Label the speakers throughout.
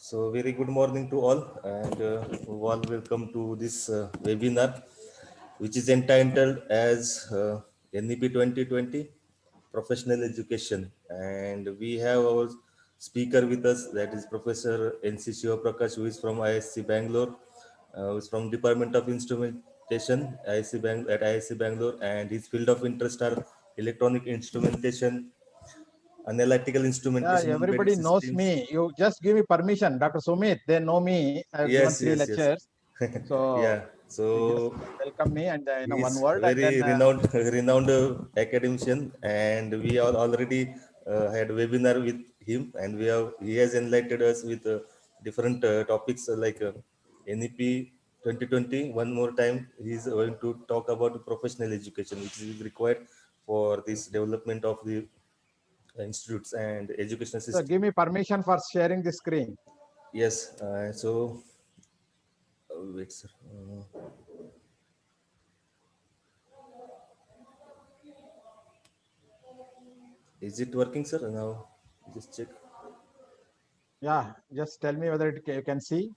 Speaker 1: So very good morning to all and warm welcome to this webinar which is entitled as NEP 2020 Professional Education, and we have our speaker with us, that is Professor NC Shiva Prakash, who is from ISC Bangalore, who is from Department of Instrumentation at ISC Bangalore, and his field of interest are electronic instrumentation, analytical
Speaker 2: Yeah,
Speaker 1: instrumentation, embedded
Speaker 2: everybody knows
Speaker 1: systems.
Speaker 2: me. You just give me permission, Dr. Sumit. They know me. I've given
Speaker 1: Yes,
Speaker 2: three
Speaker 1: yes, yes.
Speaker 2: lectures. So
Speaker 1: Yeah.
Speaker 2: you just
Speaker 1: So
Speaker 2: welcome me and in one
Speaker 1: he's
Speaker 2: word, and
Speaker 1: very
Speaker 2: then
Speaker 1: renowned academician, and we all already had webinar with him, and he has enlightened us with different topics like NEP 2020. One more time, he's going to talk about professional education, which is required for this development of the institutes and educational
Speaker 2: so
Speaker 1: system.
Speaker 2: give me permission for sharing the screen.
Speaker 1: Yes. Wait, sir. Is it working, sir? Now, just check.
Speaker 2: Yeah, just tell me whether you can see.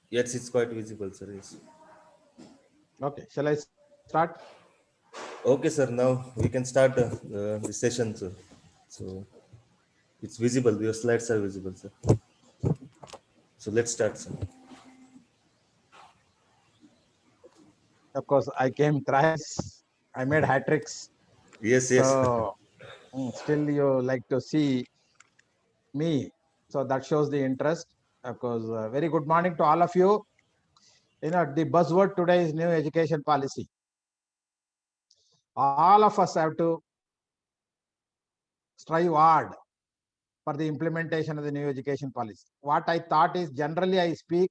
Speaker 1: Yes, it's quite visible, sir. Yes.
Speaker 2: Okay, shall I start?
Speaker 1: Okay, sir. Now we can start the session, sir. So it's visible. Your slides are visible, sir. So let's start, sir.
Speaker 2: Of course, I came thrice. I made hat tricks.
Speaker 1: Yes, yes.
Speaker 2: So still you like to see me. So that shows the interest. Of course, very good morning to all of you. You know, the buzzword today is new education policy. All of us have to strive hard for the implementation of the new education policy. What I thought is generally I speak,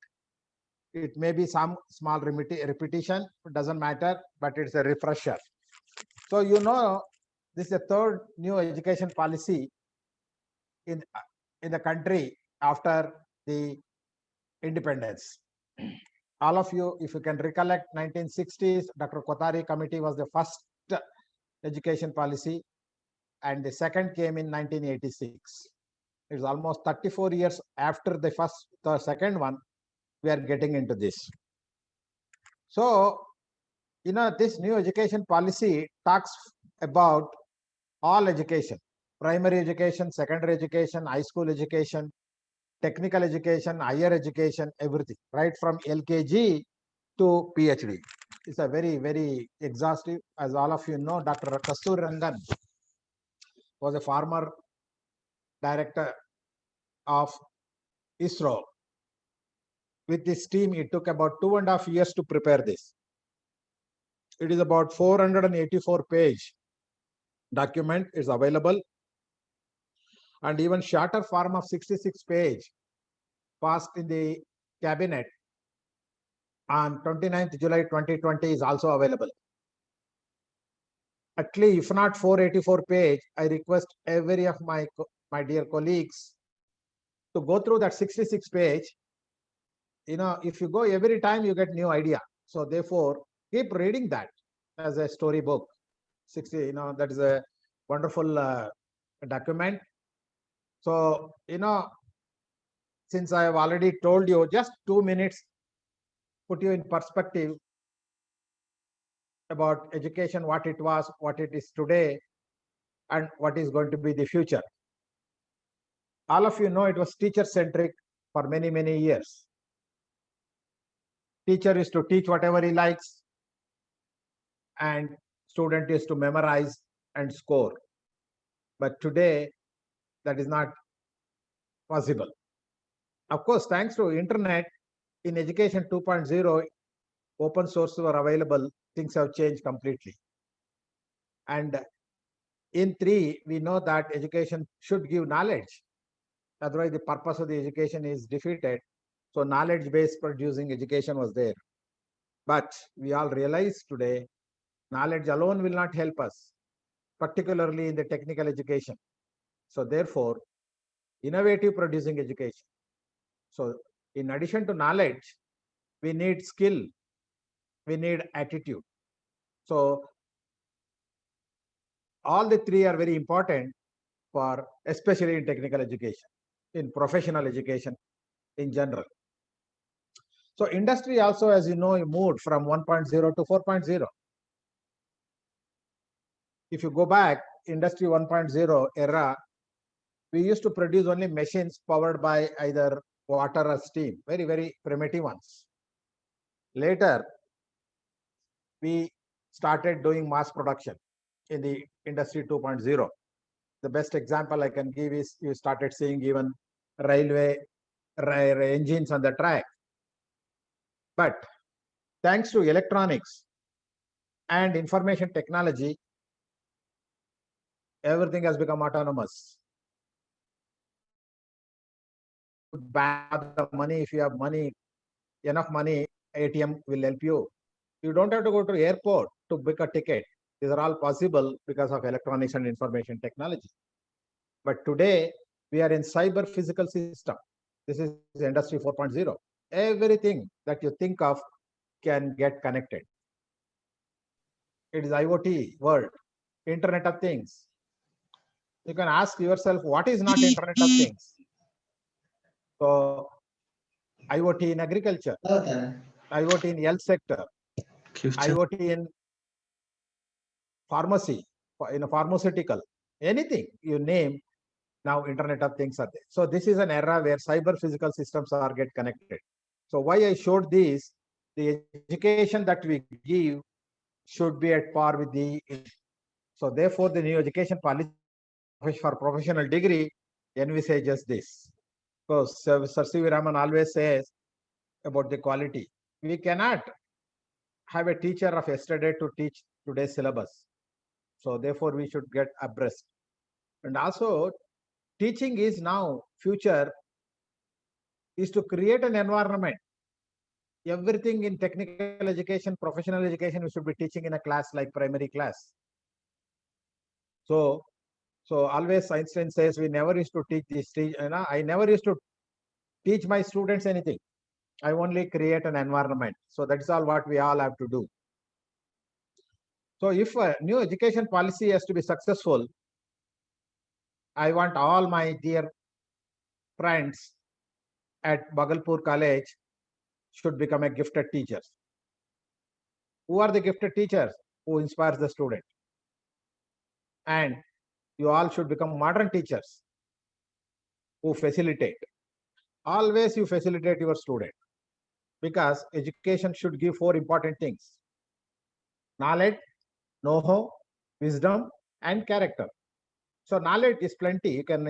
Speaker 2: it may be some small repetition, it doesn't matter, but it's a refresher. So, you know, this is the third new education policy in, in the country after the independence. All of you, if you can recollect 1960s, Dr. Kothari committee was the first education policy, and the second came in 1986. It's almost 34 years after the second one, we are getting into this. So, you know, this new education policy talks about all education, primary education, secondary education, high school education, technical education, higher education, everything, right from LKG to PhD. It's a very, very exhaustive. As all of you know, Dr. Kasturi Rangan was a former director of ISRO. With this team, it took about 2.5 years to prepare this. It is about 484-page document is available, and even shorter form of 66-page passed in the cabinet on 29th July 2020 is also available. At least, if not 484-page, I request every of my dear colleagues to go through that 66-page. You know, if you go every time, you get new idea. So therefore, keep reading that as a storybook. 60, you know, that is a wonderful document. So, you know, since I have already told you, just 2 minutes, put you in perspective about education, what it was, what it is today, and what is going to be the future. All of you know it was teacher-centric for many, many years. Teacher is to teach whatever he likes, and student is to memorize and score. But today, that is not possible. Of course, thanks to internet, in education 2.0, open sources were available, things have changed completely. And in 3, we know that education should give knowledge. Otherwise, the purpose of the education is defeated. So knowledge-based producing education was there. But we all realize today, knowledge alone will not help us, particularly in the technical education. So therefore, innovative producing education. So in addition to knowledge, we need skill, we need attitude. So all the 3 are very important for, especially in technical education. in professional education in general. So industry also, as you know, moved from 1.0 to 4.0. If you go back, industry 1.0 era, we used to produce only machines powered by either water or steam, very, very primitive ones. Later, we started doing mass production in the industry 2.0. The best example I can give is you started seeing even railway engines on the track. But thanks to electronics and information technology, everything has become autonomous. The money, if you have money, enough money, ATM will help you. You don't have to go to airport to book a ticket. These are all possible because of electronics and information technology. But today we are in cyber physical system. This is industry 4.0. Everything that you think of can get connected. It is IoT world, Internet of Things. You can ask yourself, what is not Internet of Things? So IoT in agriculture, IoT in health sector, IoT in pharmacy, in a pharmaceutical, anything you name, now Internet of Things are there. So this is an era where cyber physical systems are get connected. So why I showed this, the education that we give should be at par with the, so therefore the new education policy for professional degree envisages this. Because Sir C.V. Raman always says about the quality. We cannot have a teacher of yesterday to teach today's syllabus. So therefore we should get abreast. And also teaching is now future is to create an environment. Everything in technical education, professional education, we should be teaching in a class like primary class. So always Einstein says we never used to teach this. I never used to teach my students anything. I only create an environment. So that's all what we all have to do. So if a new education policy has to be successful, I want all my dear friends at Bhagalpur College should become a gifted teachers. Who are the gifted teachers? Who inspires the student? And you all should become modern teachers who facilitate. Always you facilitate your student, because education should give 4 important things: knowledge, know-how, wisdom, and character. So knowledge is plenty. You can,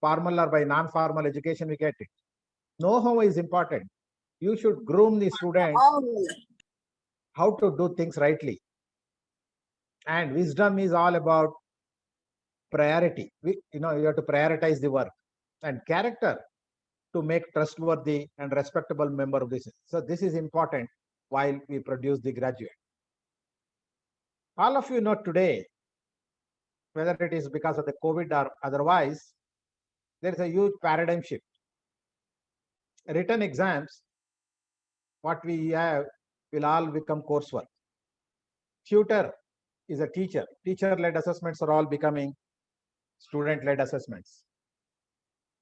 Speaker 2: formal or by non-formal education, we get it. Know-how is important. You should groom the student how to do things rightly. And wisdom is all about priority. You have to prioritize the work. And character, to make trustworthy and respectable member of this. So this is important while we produce the graduate. All of you know today, whether it is because of the COVID or otherwise, there is a huge paradigm shift. Written exams, what we have, will all become coursework. Tutor is a teacher. Teacher-led assessments are all becoming student-led assessments.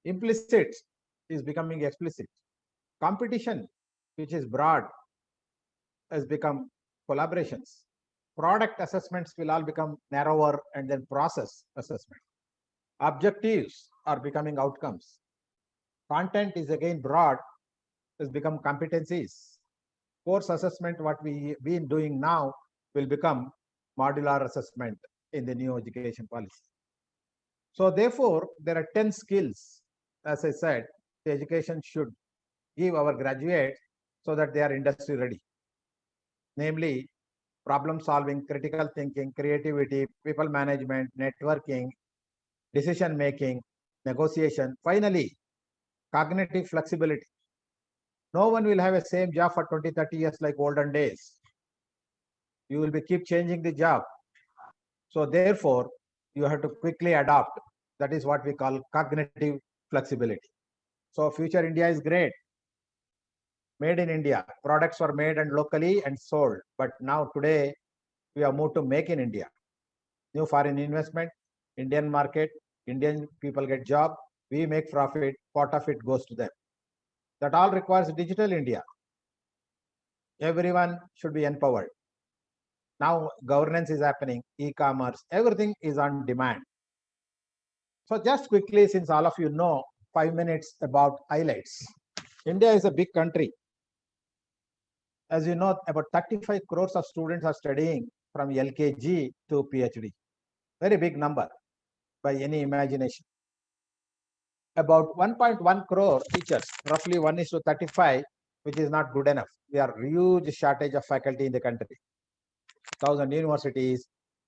Speaker 2: Implicit is becoming explicit. Competition, which is broad, has become collaborations. Product assessments will all become narrower, and then process assessment. Objectives are becoming outcomes. Content is again broad, has become competencies. Course assessment, what we been doing now, will become modular assessment in the new education policy. So therefore, there are 10 skills, as I said, the education should give our graduates so that they are industry ready. Namely, problem solving, critical thinking, creativity, people management, networking, decision making, negotiation. Finally, cognitive flexibility. No one will have a same job for 20, 30 years like olden days. You will be keep changing the job. So therefore, you have to quickly adapt. That is what we call cognitive flexibility. So future India is great. Made in India. Products were made and locally and sold. But now today, we have moved to make in India. New foreign investment, Indian market, Indian people get job, We make profit, part of it goes to them. That all requires digital India. Everyone should be empowered. Now governance is happening, e-commerce, everything is on demand. So just quickly, since all of you know, 5 minutes about highlights. India is a big country. As you know, about 35 crores of students are studying from LKG to PhD. Very big number by any imagination. About 1.1 crore teachers, roughly 1:35, which is not good enough. We are huge shortage of faculty in the country. 1,000 universities,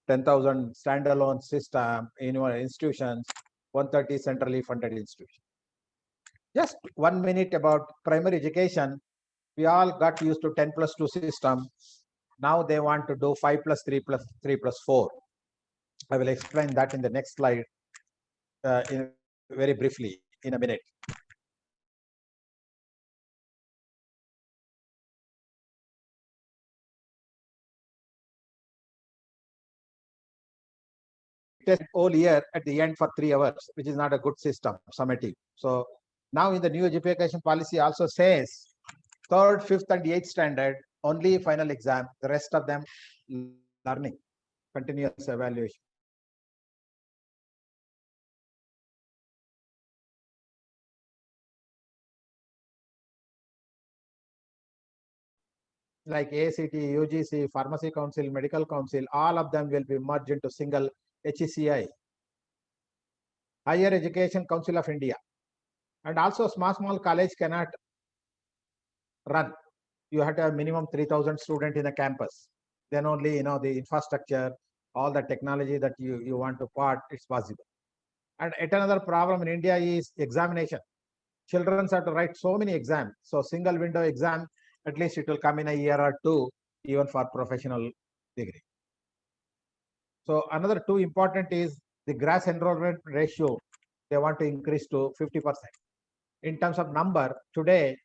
Speaker 2: 10,000 standalone system, institutions, 130 centrally funded institutions. Just 1 minute about primary education. We all got used to 10+2 system. Now they want to do 5+3+3+4. I will explain that in the next slide very briefly in a minute. Test whole year at the end for 3 hours, which is not a good system, summative. So now in the new education policy also says 3rd, 5th and 8th standard, only final exam, the rest of them learning, continuous evaluation. Like ACT, UGC, Pharmacy Council, Medical Council, all of them will be merged into single HECI, Higher Education Council of India. And also small college cannot run. You have to have minimum 3,000 students in a campus. Then only, the infrastructure, all the technology that you want to part, it's possible. And yet another problem in India is examination. Children have to write so many exams. So single window exam, at least it will come in a year or two, even for professional degree. So another two important is the gross enrollment ratio. They want to increase to 50%. In terms of number, today,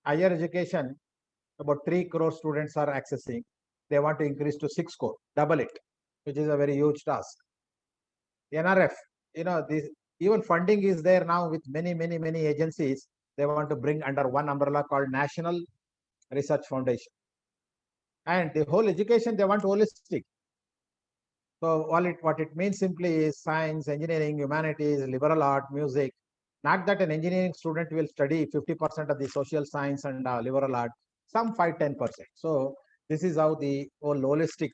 Speaker 2: higher education, about 3 crore students are accessing. They want to increase to 6 crore, double it, which is a very huge task. NRF, this even funding is there now with many agencies. They want to bring under one umbrella called National Research Foundation. And the whole education, they want holistic. So what it means simply is science, engineering, humanities, liberal art, music. Not that an engineering student will study 50% of the social science and liberal art, some 5-10%. So this is how the whole holistic,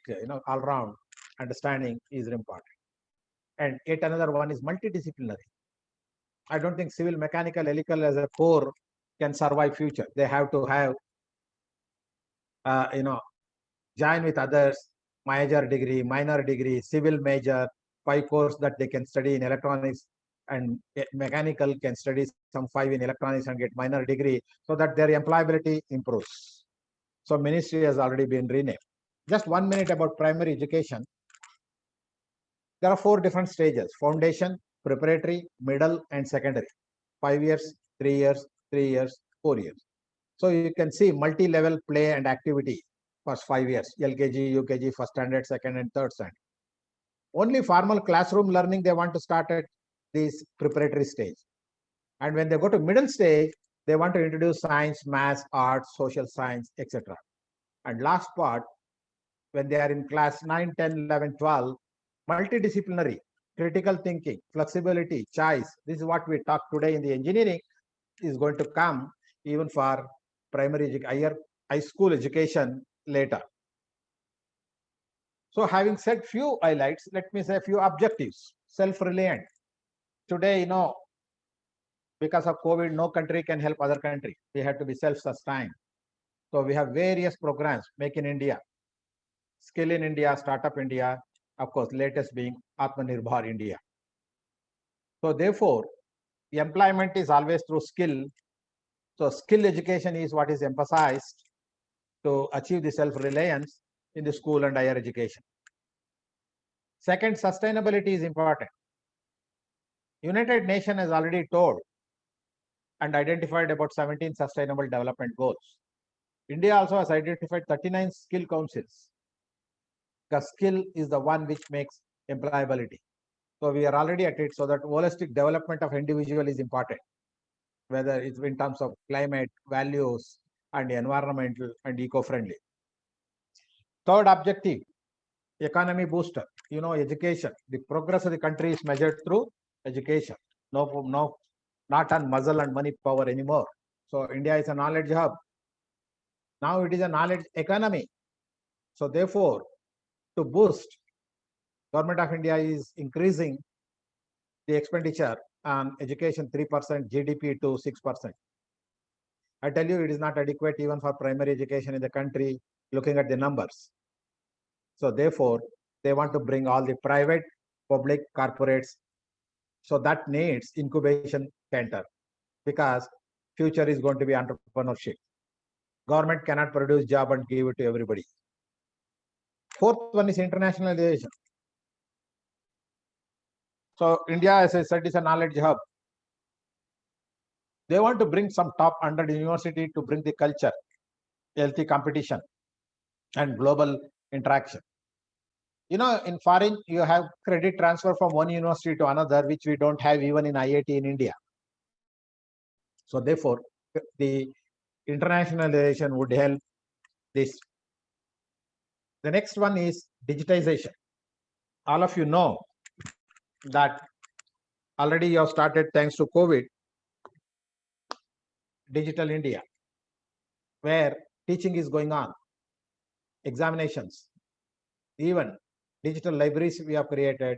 Speaker 2: all round understanding is important. And yet another one is multidisciplinary. I don't think civil, mechanical, electrical as a core can survive future. They have to have, join with others, major degree, minor degree, civil major, 5 course that they can study in electronics, and mechanical can study some 5 in electronics and get minor degree, so that their employability improves. So ministry has already been renamed. Just 1 minute about primary education. There are 4 different stages: foundation, preparatory, middle, and secondary. 5 years, 3 years, 3 years, 4 years. So you can see multi-level play and activity. First 5 years, LKG, UKG, first standard, second and third standard. Only formal classroom learning they want to start at this preparatory stage. And when they go to middle stage, they want to introduce science, math, arts, social science, etc. And last part, when they are in class 9, 10, 11, 12, multidisciplinary, critical thinking, flexibility, choice. This is what we talk today in the engineering is going to come even for primary, high school education later. So having said few highlights, let me say a few objectives. Self-reliant. Today, because of COVID, no country can help other country. We have to be self-sustained. So we have various programs, Make in India, Skill in India, Startup India, of course, latest being Atmanirbhar India. So therefore, the employment is always through skill. So skill education is what is emphasized to achieve the self-reliance in the school and higher education. Second, sustainability is important. United Nations has already told and identified about 17 sustainable development goals. India also has identified 39 skill councils, because skill is the one which makes employability. So we are already at it. So that holistic development of individual is important, whether it's in terms of climate, values, and environmental and eco-friendly. Third objective, economy booster. Education. The progress of the country is measured through education. No, not on muscle and money power anymore. So India is a knowledge hub. Now it is a knowledge economy. So therefore, to boost, Government of India is increasing the expenditure on education 3%, GDP to 6%. I tell you, it is not adequate even for primary education in the country, looking at the numbers. So therefore, they want to bring all the private, public, corporates. So that needs incubation center, because future is going to be entrepreneurship. Government cannot produce job and give it to everybody. Fourth one is internationalization. So India, as I said, is a knowledge hub. They want to bring some top 100 university to bring the culture, healthy competition, and global interaction. In foreign, you have credit transfer from one university to another, which we don't have even in IIT in India. So therefore, the internationalization would help this. The next one is digitization. All of you know that already you have started, thanks to COVID, Digital India, where teaching is going on, examinations, even digital libraries we have created,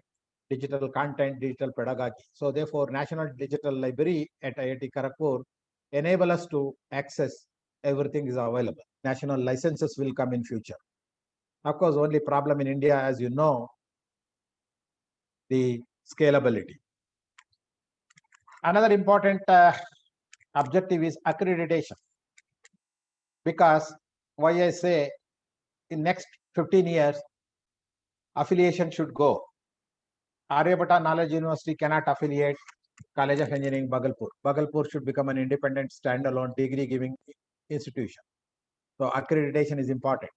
Speaker 2: digital content, digital pedagogy. So therefore, National Digital Library at IIT Kharagpur enable us to access everything is available. National licenses will come in future. Of course, only problem in India, as you know, the scalability. Another important objective is accreditation, because why I say in next 15 years, affiliation should go. Aryabhatta Knowledge University cannot affiliate College of Engineering, Bhagalpur. Bhagalpur should become an independent, standalone degree-giving institution. So accreditation is important.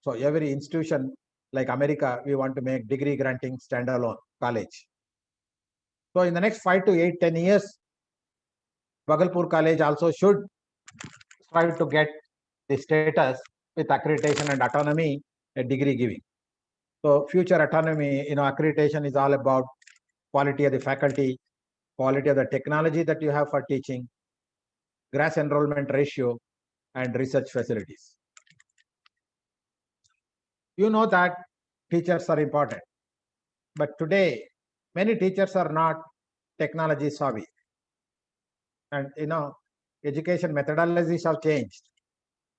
Speaker 2: So every institution, like America, we want to make degree-granting standalone college. So in the next 5 to 8, 10 years, Bhagalpur College also should strive to get the status with accreditation and autonomy at degree giving. So future autonomy, accreditation is all about quality of the faculty, quality of the technology that you have for teaching, gross enrollment ratio, and research facilities. You know that teachers are important, but today many teachers are not technology savvy, and education methodologies have changed.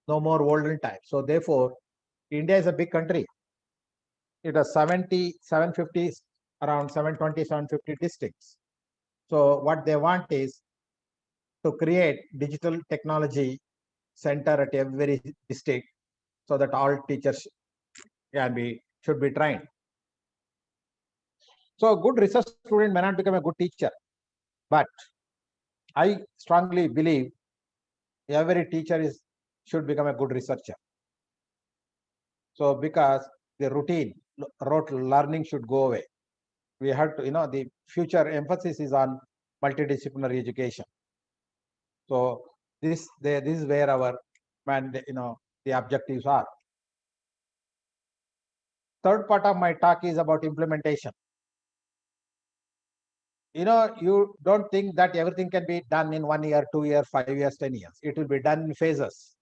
Speaker 2: No more olden type. So therefore, India is a big country. It has 70, 750, around 720, 750 districts. So what they want is to create digital technology center at every district, so that all teachers should be trained. So a good research student may not become a good teacher, but I strongly believe every teacher should become a good researcher. So because the rote learning should go away. We have to, the future emphasis is on multidisciplinary education. So this is where our the objectives are. Third part of my talk is about implementation. You don't think that everything can be done in 1 year, 2 years, 5 years, 10 years. It will be done in phases.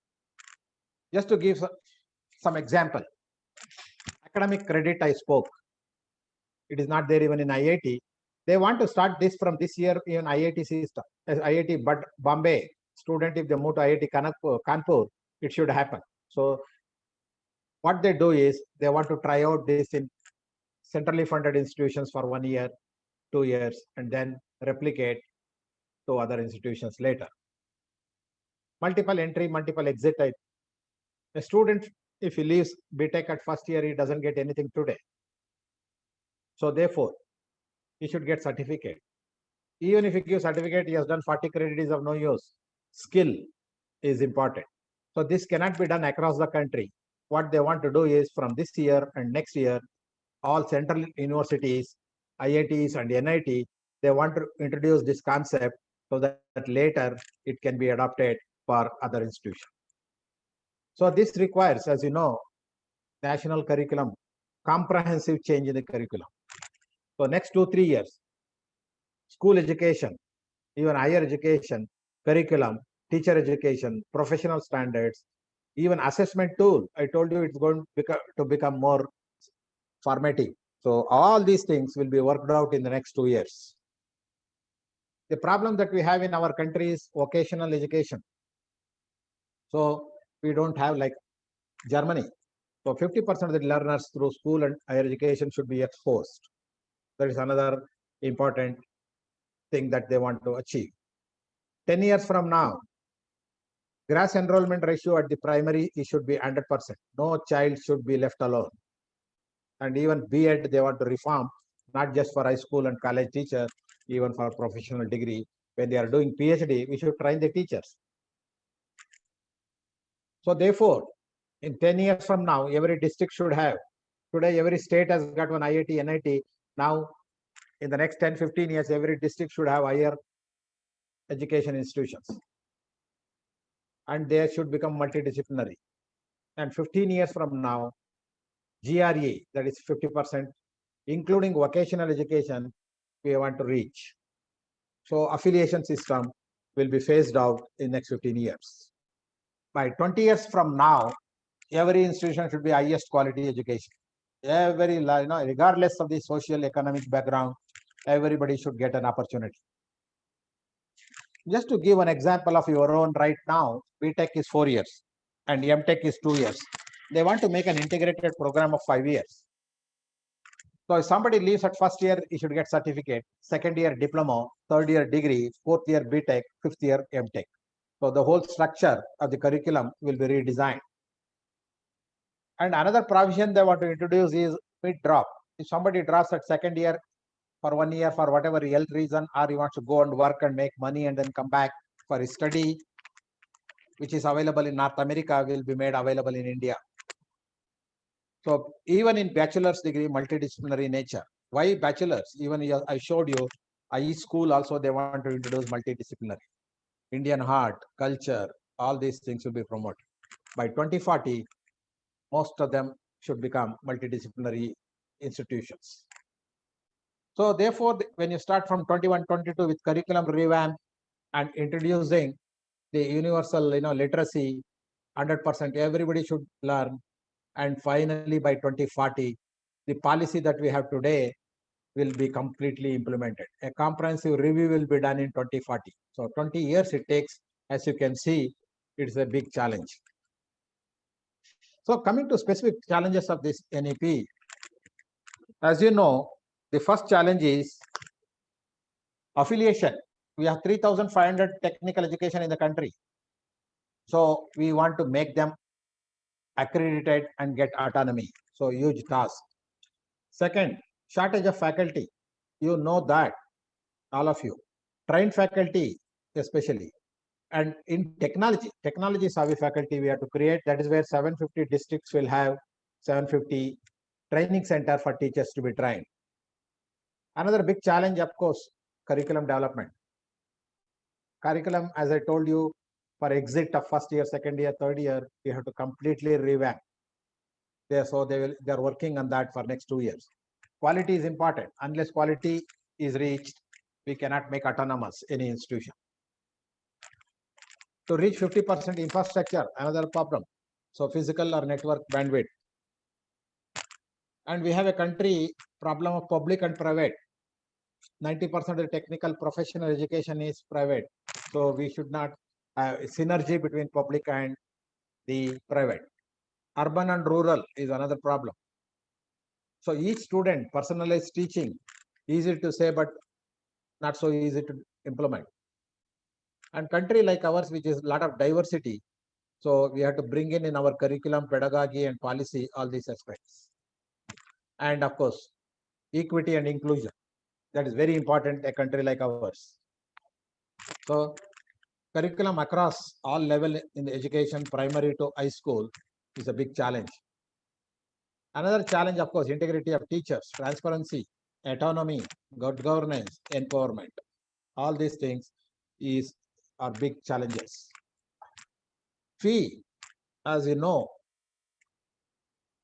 Speaker 2: Just to give some example, academic credit I spoke. It is not there even in IIT. They want to start this from this year in IIT system. As IIT but Bombay student, if they move to IIT Kanpur, it should happen. So what they do is they want to try out this in centrally funded institutions for 1 year, 2 years, and then replicate to other institutions later. Multiple entry, multiple exit type. A student, if he leaves BTech at first year, he doesn't get anything today. So therefore, he should get certificate. Even if he gives certificate, he has done 40 credit is of no use. Skill is important. So this cannot be done across the country. What they want to do is from this year and next year, all central universities IITs and NIT, they want to introduce this concept so that later it can be adopted for other institutions. So this requires, as you know, national curriculum, comprehensive change in the curriculum. So next 2-3 years, school education, even higher education, curriculum, teacher education, professional standards, even assessment tool. I told you it's going to become more formative. So all these things will be worked out in the next 2 years. The problem that we have in our country is vocational education. So we don't have like Germany. So 50% of the learners through school and higher education should be exposed. That is another important thing that they want to achieve. 10 years from now, gross enrollment ratio at the primary it should be 100%. No child should be left alone. And even B.Ed, they want to reform, not just for high school and college teachers, even for professional degree. When they are doing PhD, we should train the teachers. So therefore, in 10 years from now, every district should have. Today, every state has got one IIT, NIT. Now, in the next 10, 15 years, every district should have higher education institutions. And they should become multidisciplinary. And 15 years from now, GRE, that is 50%, including vocational education, we want to reach. So affiliation system will be phased out in next 15 years. By 20 years from now, every institution should be highest quality education. Every, regardless of the social economic background, everybody should get an opportunity. Just to give an example of your own right now, BTech is 4 years and MTech is 2 years. They want to make an integrated program of 5 years. So if somebody leaves at first year, he should get certificate, second year diploma, third year degree, fourth year BTech, fifth year MTech. So the whole structure of the curriculum will be redesigned. And another provision they want to introduce is mid-drop. If somebody drops at second year for 1 year for whatever health reason, or he wants to go and work and make money and then come back for his study, which is available in North America, will be made available in India. So even in bachelor's degree, multidisciplinary nature. Why bachelor's? Even I showed you, IE school also they want to introduce multidisciplinary. Indian art, culture, all these things will be promoted. By 2040, most of them should become multidisciplinary institutions. So therefore, when you start from 21, 22 with curriculum revamp and introducing the universal literacy, 100%, everybody should learn. And finally, by 2040, the policy that we have today will be completely implemented. A comprehensive review will be done in 2040. So 20 years it takes. As you can see, it's a big challenge. So coming to specific challenges of this NEP, as you know, the first challenge is affiliation. We have 3,500 technical education in the country. So we want to make them accredited and get autonomy. So huge task. Second, shortage of faculty. You know that, all of you. Trained faculty, especially. And in technology savvy faculty we have to create. That is where 750 districts will have 750 training center for teachers to be trained. Another big challenge, of course, curriculum development. Curriculum, as I told you, for exit of first year, second year, third year, we have to completely revamp. So they are working on that for next 2 years. Quality is important. Unless quality is reached, we cannot make autonomous any institution. To reach 50% infrastructure, another problem. So physical or network bandwidth. And we have a country problem of public and private. 90% of the technical professional education is private. So we should not have synergy between public and the private. Urban and rural is another problem. So each student, personalized teaching, easy to say, but not so easy to implement. And country like ours, which is a lot of diversity, so we have to bring in our curriculum, pedagogy, and policy, all these aspects. And of course, equity and inclusion. That is very important, a country like ours. So curriculum across all level in the education, primary to high school, is a big challenge. Another challenge, of course, integrity of teachers, transparency. autonomy, good governance, empowerment. All these things are big challenges. Fee, as you know,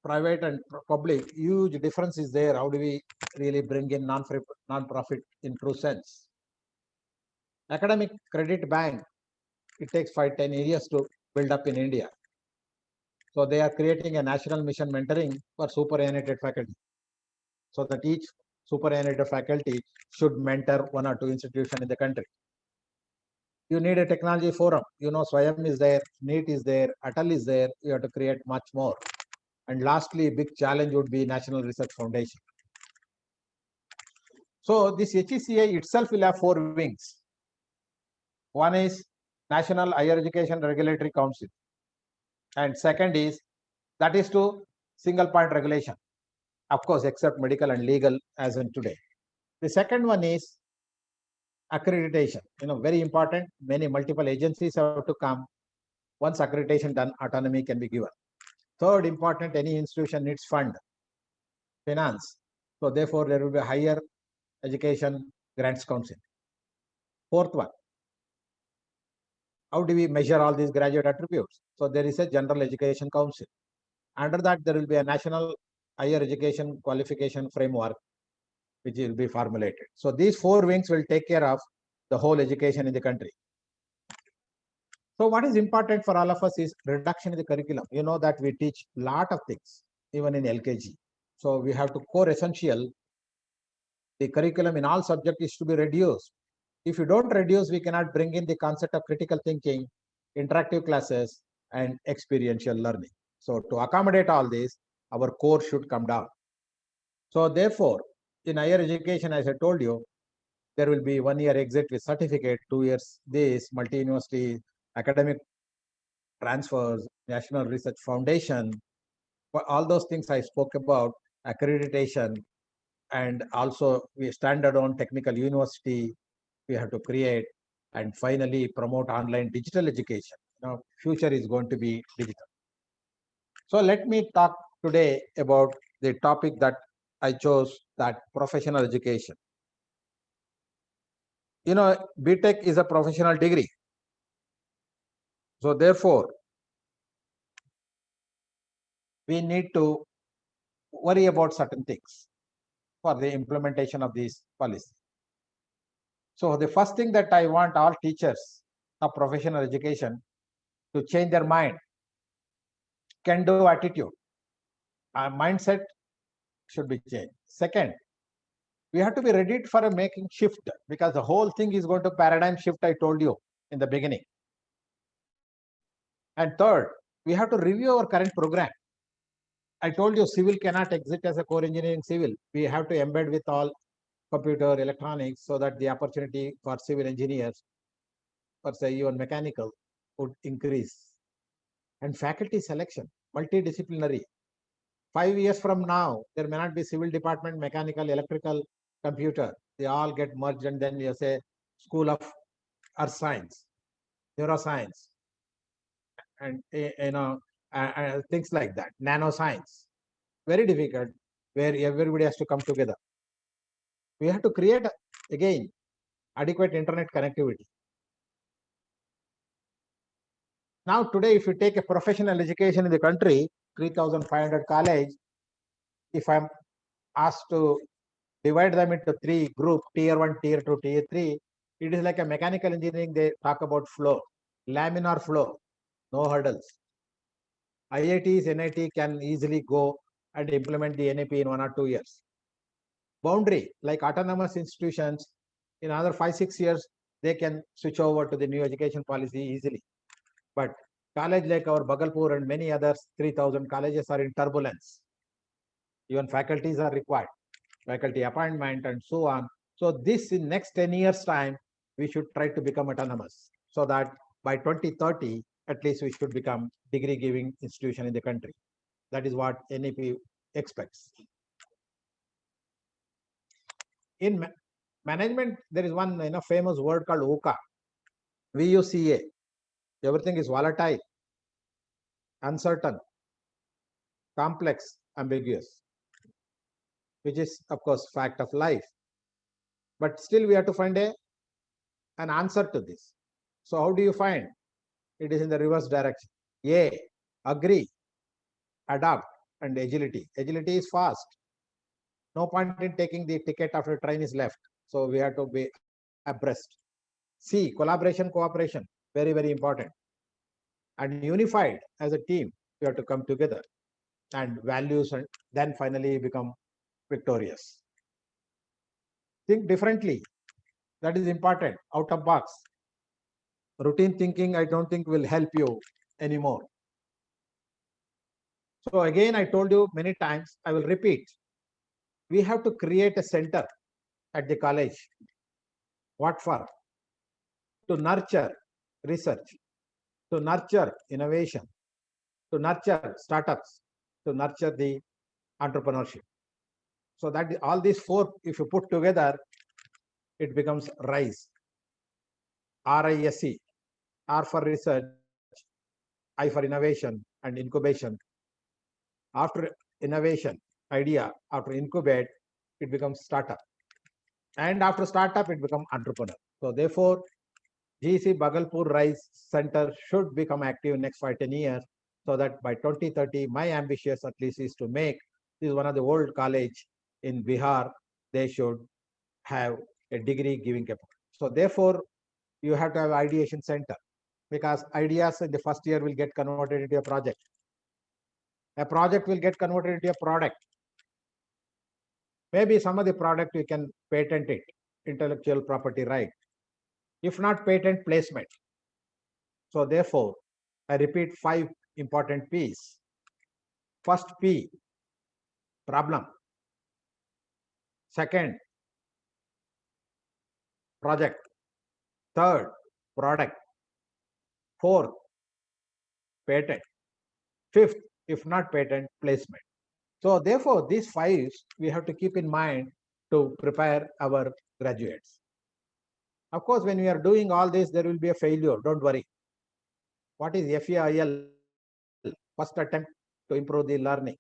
Speaker 2: private and public, huge difference is there. How do we really bring in non-profit in true sense? Academic credit bank, it takes 5-10 years to build up in India. So they are creating a national mission mentoring for superannuated faculty, so that each superannuated faculty should mentor 1 or 2 institutions in the country. You need a technology forum. You know, Swayam is there, NEET is there, Atal is there. You have to create much more. And lastly, big challenge would be National Research Foundation. So this HECI itself will have 4 wings. One is National Higher Education Regulatory Council. And second is, that is to single point regulation, of course, except medical and legal as in today. The second one is accreditation, very important. Many multiple agencies have to come. Once accreditation done, autonomy can be given. Third important, any institution needs fund, finance. So therefore, there will be a higher education grants council. Fourth one, how do we measure all these graduate attributes? So there is a general education council. Under that, there will be a national higher education qualification framework, which will be formulated. So these 4 wings will take care of the whole education in the country. So what is important for all of us is reduction in the curriculum. You know that we teach a lot of things, even in LKG. So we have to core essential. The curriculum in all subjects is to be reduced. If you don't reduce, we cannot bring in the concept of critical thinking, interactive classes, and experiential learning. So to accommodate all this, our core should come down. So therefore, in higher education, as I told you, there will be 1 year exit with certificate, 2 years this, multi-university, academic transfers, National Research Foundation, all those things I spoke about, accreditation, and also we standalone technical university we have to create, and finally promote online digital education. Future is going to be digital. So let me talk today about the topic that I chose, that professional education. BTech is a professional degree. So therefore, we need to worry about certain things for the implementation of these policies. So the first thing that I want all teachers of professional education to change their mind, can-do attitude. Our mindset should be changed. Second, we have to be ready for a making shift, because the whole thing is going to paradigm shift, I told you in the beginning. And third, we have to review our current program. I told you civil cannot exist as a core engineering civil. We have to embed with all computer electronics, so that the opportunity for civil engineers, or say even mechanical, would increase. And faculty selection, multidisciplinary. 5 years from now, there may not be civil department, mechanical, electrical, computer. They all get merged, and then you say School of Earth Science, Neuroscience, and things like that, nanoscience. Very difficult, where everybody has to come together. We have to create, again, adequate internet connectivity. Now today, if you take a professional education in the country, 3,500 college, if I'm asked to divide them into 3 groups, tier 1, tier 2, tier 3, it is like a mechanical engineering. They talk about flow, laminar flow, no hurdles. IITs, NIT can easily go and implement the NAP in 1 or 2 years. Boundary, like autonomous institutions, in another 5-6 years, they can switch over to the new education policy easily. But college like our Bhagalpur and many others, 3,000 colleges are in turbulence. Even faculties are required, faculty appointment and so on. So this, in next 10 years time, we should try to become autonomous, so that by 2030, at least we should become degree giving institution in the country. That is what NAP expects. In management, there is one famous word called VUCA, VUCA. Everything is volatile, uncertain, complex, ambiguous. which is of course fact of life. But still we have to find an answer to this. So how do you find? It is in the reverse direction. A, agree, adapt, and agility. Agility is fast. No point in taking the ticket after train is left. So we have to be abreast. C, collaboration, cooperation, very, very important. And unified as a team, we have to come together and values, and then finally become victorious. Think differently. That is important. Out of box. Routine thinking, I don't think will help you anymore. So again, I told you many times, I will repeat. We have to create a center at the college. What for? To nurture research, to nurture innovation, to nurture startups, to nurture the entrepreneurship. So that all these four, if you put together, it becomes RISE. RISE. R for research, I for innovation and incubation. After innovation, idea, after incubate, it becomes startup. And after startup, it becomes entrepreneur. So therefore, GC Bhagalpur RISE Center should become active next 5-10 years, so that by 2030, my ambitious at least is to make this one of the world college in Bihar. They should have a degree giving capability. So therefore, you have to have ideation center, because ideas in the first year will get converted into a project. A project will get converted into a product. Maybe some of the product you can patent it, intellectual property right. If not, patent placement. So therefore, I repeat 5 important P's. First P, problem. Second, project. Third, product. Fourth, patent. Fifth, if not patent, placement. So therefore, these 5 we have to keep in mind to prepare our graduates. Of course, when we are doing all this, there will be a failure. Don't worry. What is FAIL? First attempt to improve the learning.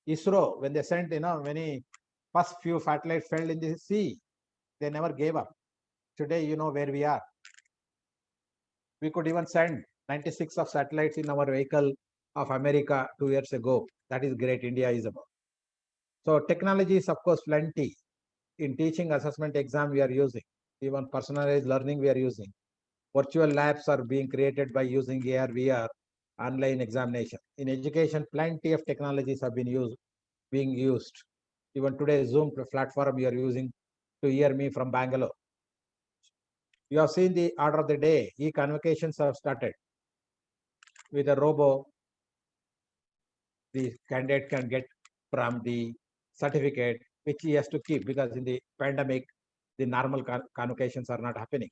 Speaker 2: ISRO, when they sent, many first few satellites fell in the sea, they never gave up. Today, you know where we are. We could even send 96 of satellites in our vehicle of America 2 years ago. That is great. India is about. So technology is of course plenty. In teaching assessment exam, we are using. Even personalized learning, we are using. Virtual labs are being created by using AR, VR, online examination. In education, plenty of technologies have been being used. Even today, Zoom platform you are using to hear me from Bangalore. You have seen the order of the day. E-convocations have started. With a robo, the candidate can get from the certificate, which he has to keep, because in the pandemic, the normal convocations are not happening.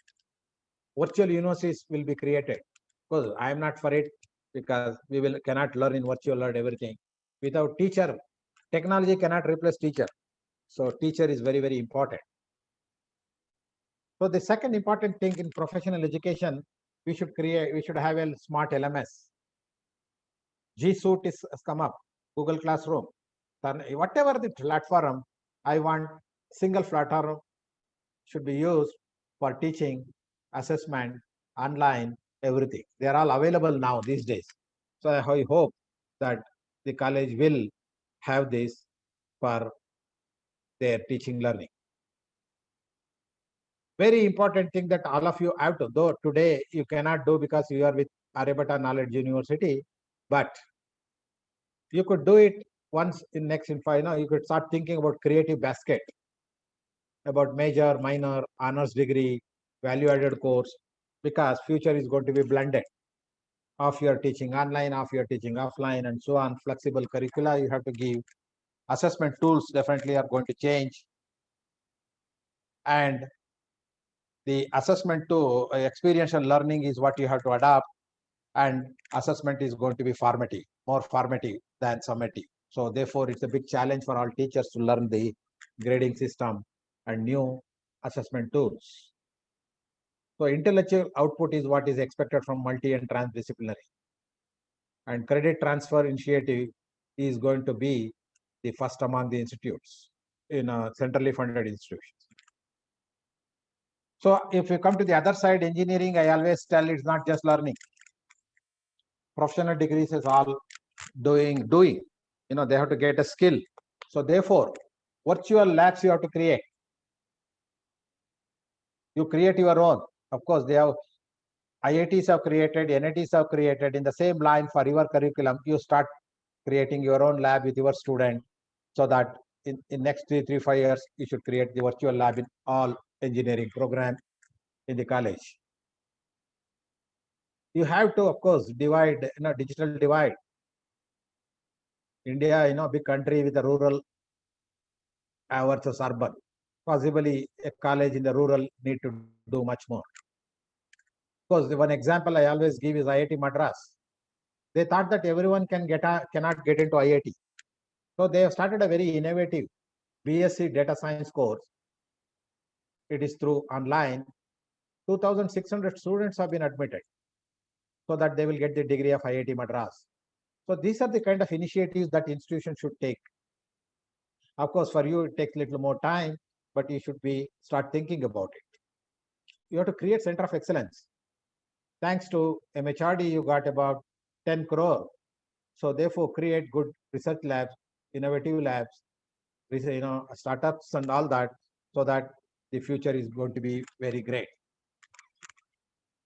Speaker 2: Virtual universities will be created. Because I am not for it, because we cannot learn in virtual, learn everything. Without teacher, technology cannot replace teacher. So teacher is very, very important. So the second important thing in professional education, we should have a smart LMS. G Suite has come up, Google Classroom. Whatever the platform, I want single platform should be used for teaching, assessment, online, everything. They are all available now these days. So I hope that the college will have this for their teaching learning. Very important thing that all of you have to, though today you cannot do because you are with Aryabhatta Knowledge University, but you could do it once in next in 5. You could start thinking about creative basket, about major, minor, honors degree, value-added course, because future is going to be blended. Of your teaching online, of your teaching offline, and so on. Flexible curricula you have to give. Assessment tools definitely are going to change. And the assessment to experiential learning is what you have to adopt. And assessment is going to be formative, more formative than summative. So therefore, it's a big challenge for all teachers to learn the grading system and new assessment tools. So intellectual output is what is expected from multi and transdisciplinary. And credit transfer initiative is going to be the first among the institutes in centrally funded institutions. So if you come to the other side, engineering, I always tell it's not just learning. Professional degrees is all doing. They have to get a skill. So therefore, virtual labs you have to create. You create your own. Of course, they have IITs have created, NITs have created. In the same line for your curriculum, you start creating your own lab with your student, so that in next 5 years, you should create the virtual lab in all engineering program in the college. You have to, of course, divide, digital divide. India, big country with a rural versus urban. Possibly a college in the rural need to do much more. Because the one example I always give is IIT Madras. They thought that everyone cannot get into IIT. So they have started a very innovative BSc data science course. It is through online. 2,600 students have been admitted, so that they will get the degree of IIT Madras. So these are the kind of initiatives that institutions should take. Of course, for you, it takes a little more time, but you should start thinking about it. You have to create center of excellence. Thanks to MHRD, you got about 10 crore. So therefore, create good research labs, innovative labs, startups and all that, so that the future is going to be very great.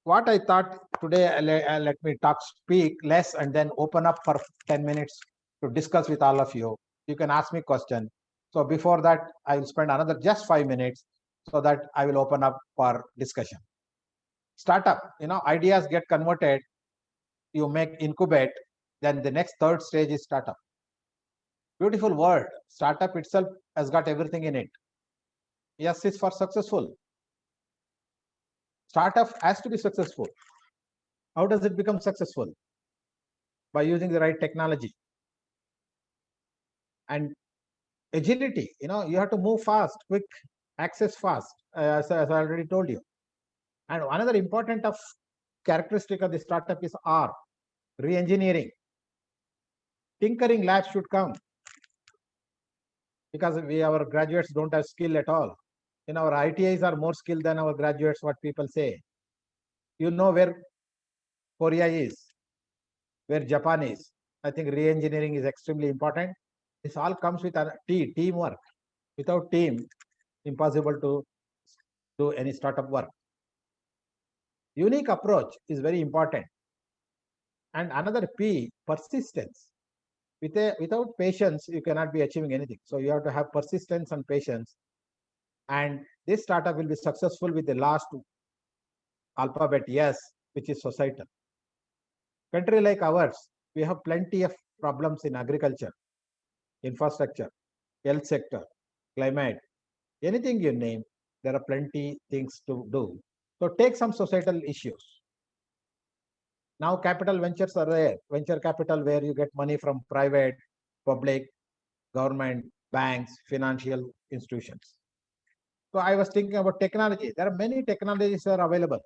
Speaker 2: What I thought today, let me speak less and then open up for 10 minutes to discuss with all of you. You can ask me question. So before that, I will spend another just 5 minutes, so that I will open up for discussion. Startup, ideas get converted, you make incubate, then the next third stage is startup. Beautiful word. Startup itself has got everything in it. Yes, it's for successful. Startup has to be successful. How does it become successful? By using the right technology and agility. You have to move fast, quick, access fast, as I already told you. And another important characteristic of the startup is R, re-engineering. Tinkering labs should come, because our graduates don't have skill at all. Our ITIs are more skilled than our graduates, what people say. You know where Korea is, where Japan is. I think re-engineering is extremely important. This all comes with a teamwork. Without team, impossible to do any startup work. Unique approach is very important. And another P, persistence. Without patience, you cannot be achieving anything. So you have to have persistence and patience. And this startup will be successful with the last alphabet S, which is societal. Country like ours, we have plenty of problems in agriculture, infrastructure, health sector, climate, anything you name, there are plenty things to do. So take some societal issues. Now capital ventures are there. Venture capital, where you get money from private, public, government, banks, financial institutions. So I was thinking about technology. There are many technologies that are available.